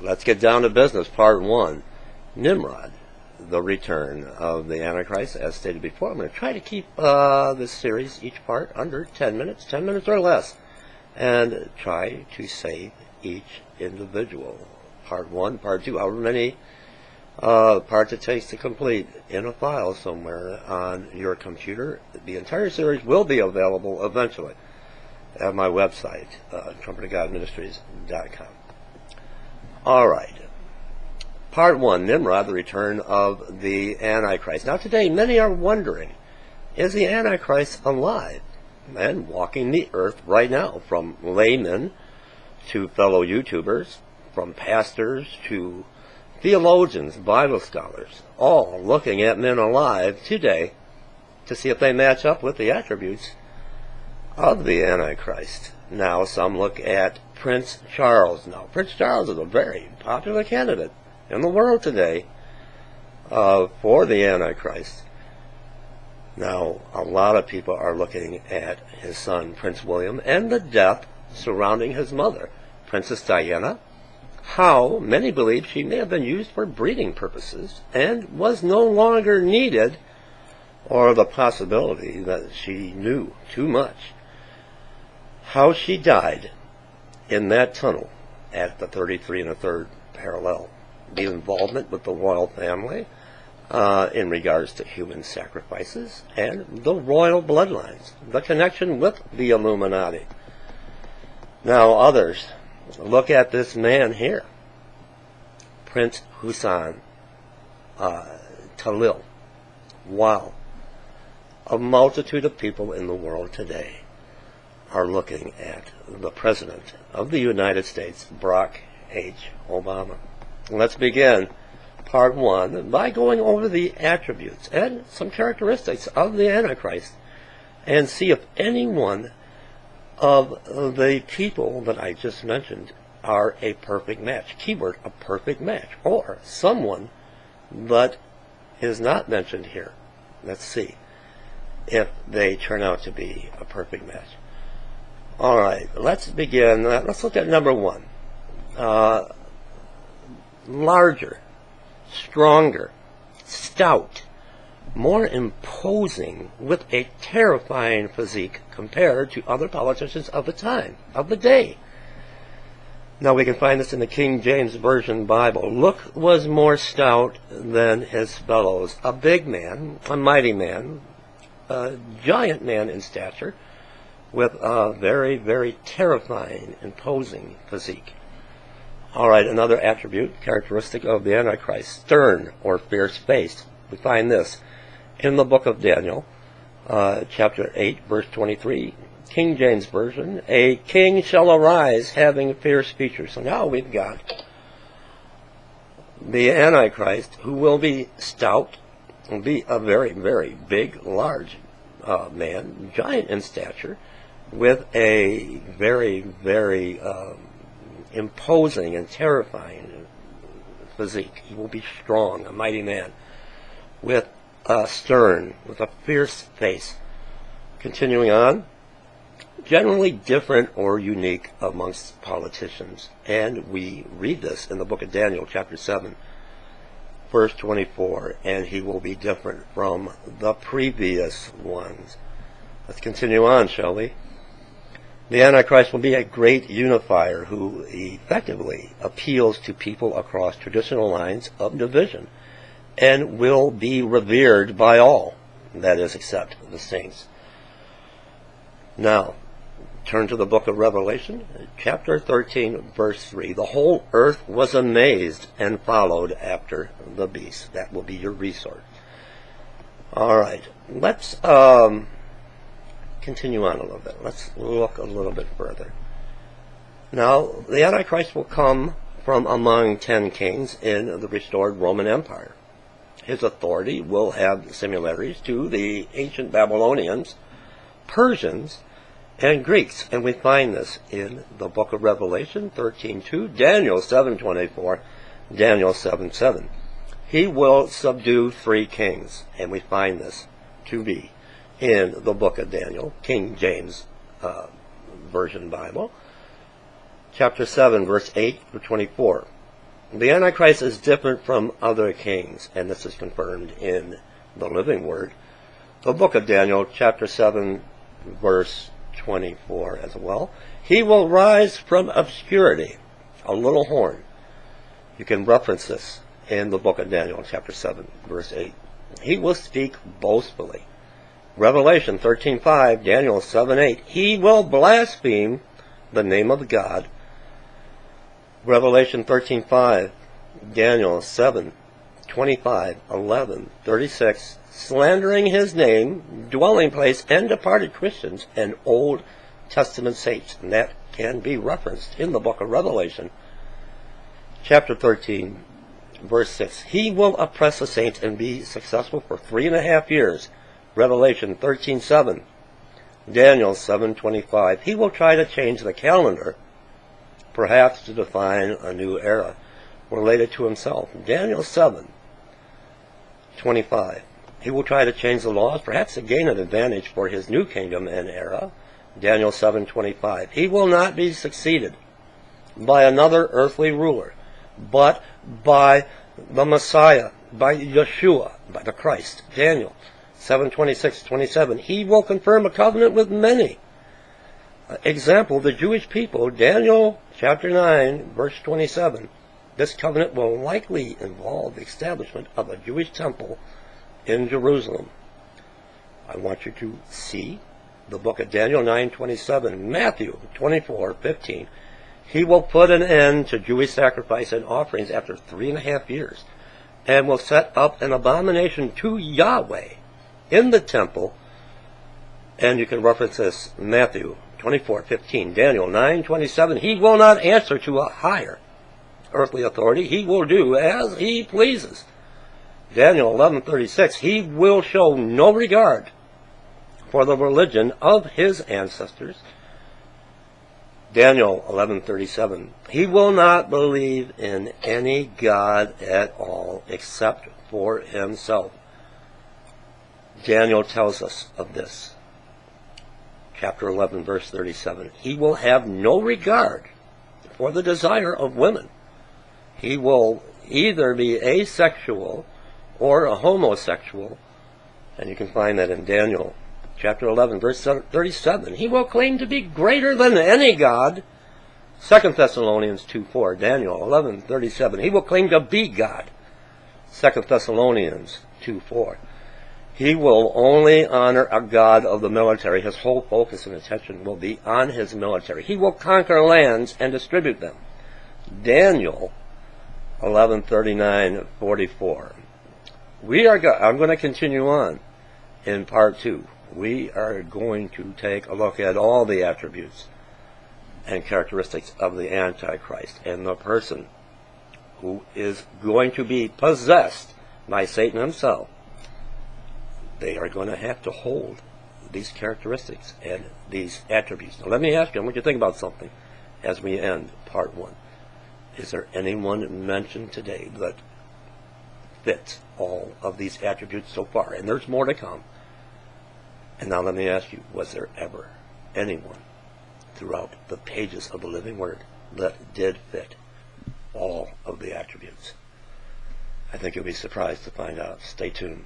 let's get down to business. Part 1, Nimrod, the return of the Antichrist, as stated before. I'm going to try to keep this series, each part, under 10 minutes or less, and try to save each individual. Part 1, Part 2, however many parts it takes to complete, in a file somewhere on your computer. The entire series will be available eventually at my website, trumpetofgodministries.com. Alright. Part 1, Nimrod, the return of the Antichrist. Now today, many are wondering, is the Antichrist alive and walking the earth right now? From laymen to fellow YouTubers, from pastors to theologians, Bible scholars, all looking at men alive today to see if they match up with the attributes of the Antichrist. Now some look at Prince Charles. Now Prince Charles is a very popular candidate in the world today for the Antichrist. Now a lot of people are looking at his son Prince William and the death surrounding his mother, Princess Diana. How many believe she may have been used for breeding purposes and was no longer needed, or the possibility that she knew too much. How she died in that tunnel at the 33 1/3 parallel. The involvement with the royal family in regards to human sacrifices and the royal bloodlines. The connection with the Illuminati. Now others look at this man here, Prince Hassan Khalil. Wow. A multitude of people in the world today are looking at the President of the United States, Barack H. Obama. Let's begin Part 1 by going over the attributes and some characteristics of the Antichrist and see if any one of the people that I just mentioned are a perfect match. Keyword, a perfect match. Or someone that is not mentioned here. Let's see if they turn out to be a perfect match. Alright, let's begin. Let's look at number 1. Larger, stronger, stout, more imposing, with a terrifying physique compared to other politicians of the time, of the day. Now we can find this in the King James Version Bible. Look was more stout than his fellows. A big man, a mighty man, a giant man in stature, with a very, very terrifying, imposing physique. Alright, another attribute, characteristic of the Antichrist, stern or fierce face. We find this in the book of Daniel, chapter 8, verse 23, King James Version. A king shall arise having fierce features. So now we've got the Antichrist, who will be stout, will be a very, very big, large man, giant in stature, with a very, very imposing and terrifying physique. He will be strong, a mighty man, with stern, with a fierce face. Continuing on, generally different or unique amongst politicians. And we read this in the book of Daniel, chapter 7, verse 24, and he will be different from the previous ones. Let's continue on, shall we? The Antichrist will be a great unifier who effectively appeals to people across traditional lines of division and will be revered by all, that is, except the saints. Now, turn to the book of Revelation, chapter 13, verse 3. The whole earth was amazed and followed after the beast. That will be your resource. Alright, let's continue on a little bit. Let's look a little bit further. Now, the Antichrist will come from among 10 kings in the restored Roman Empire. His authority will have similarities to the ancient Babylonians, Persians, and Greeks. And we find this in the book of Revelation 13:2, Daniel 7:24, Daniel 7:7. He will subdue 3 kings. And we find this to be in the book of Daniel, King James Version Bible, chapter 7, verse 8 to 24. The Antichrist is different from other kings, and this is confirmed in the Living Word. The book of Daniel, chapter 7, verse 24 as well. He will rise from obscurity, a little horn. You can reference this in the book of Daniel, chapter 7, verse 8. He will speak boastfully. Revelation 13:5, Daniel 7:8. He will blaspheme the name of God. Revelation 13:5, Daniel 7:25, 11, 36. Slandering his name, dwelling place, and departed Christians, and Old Testament saints. And that can be referenced in the book of Revelation, chapter 13, verse 6. He will oppress the saints and be successful for 3.5 years. Revelation 13:7, Daniel 7:25. He will try to change the calendar, perhaps to define a new era related to himself. Daniel 7:25. He will try to change the laws, perhaps to gain an advantage for his new kingdom and era. Daniel 7:25. He will not be succeeded by another earthly ruler, but by the Messiah, by Yeshua, by the Christ. Daniel 7:26-27. He will confirm a covenant with many. Example, the Jewish people. Daniel chapter 9, verse 27. This covenant will likely involve the establishment of a Jewish temple in Jerusalem. I want you to see the book of Daniel 9:27. Matthew 24:15. He will put an end to Jewish sacrifice and offerings after 3.5 years, and will set up an abomination to Yahweh in the temple. And you can reference this, Matthew 24:15, Daniel 9:27. He will not answer to a higher earthly authority. He will do as he pleases. Daniel 11:36. He will show no regard for the religion of his ancestors. Daniel 11:37. He will not believe in any god at all except for himself. Daniel tells us of this. Chapter 11, verse 37. He will have no regard for the desire of women. He will either be asexual or a homosexual, and you can find that in Daniel chapter 11, verse 37. He will claim to be greater than any god. 2 Thessalonians 2:4, Daniel 11:37. He will claim to be God. 2 Thessalonians 2:4. He will only honor a god of the military. His whole focus and attention will be on his military. He will conquer lands and distribute them. Daniel 11:39-44. I'm going to continue on in part 2. We are going to take a look at all the attributes and characteristics of the Antichrist and the person who is going to be possessed by Satan himself. They are going to have to hold these characteristics and these attributes. Now let me ask you, I want you to think about something as we end part 1. Is there anyone mentioned today that fits all of these attributes so far? And there's more to come. And now let me ask you, was there ever anyone throughout the pages of the Living Word that did fit all of the attributes? I think you'll be surprised to find out. Stay tuned.